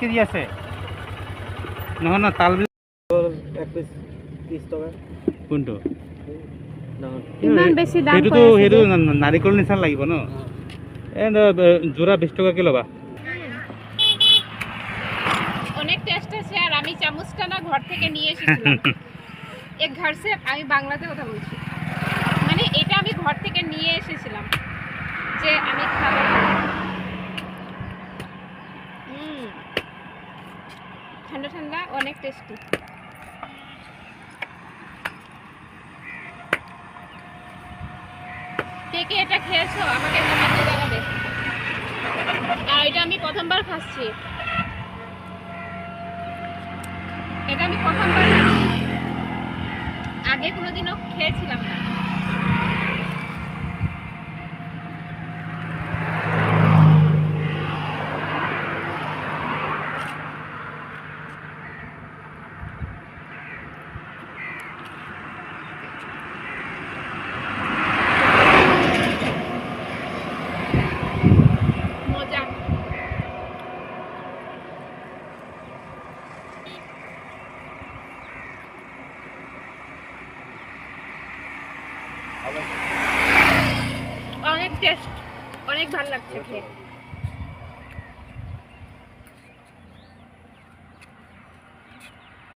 KG আছে নহয় না তাল এক পিস 30 টাকা কোনটো ইমান বেছি দাম সেইটো নাৰিকল নিচিনা লাগিব ন জোড়া 20 টাকা কে ল'বা অনেক টেস্ট আছে আর আমি চামচটা না ঘর থেকে নিয়ে এসেছিলাম এক ঘর से আমি বাংলাতে কথা বলছি মানে এটা আমি ঘর থেকে নিয়ে এসেছিলাম যে আমি খাবো ঠান্ডা ঠান্ডা অনেক টেস্টি কে কে এটা খেয়েছো আমাকে কমেন্টে জানাবে আর এটা আমি প্রথমবার খাচ্ছি এটা আমি প্রথমবার খাচ্ছি আগে কোনোদিনও খেয়েছিলাম না মজা অনেক টেস্ট অনেক ভালো লাগছে খেয়ে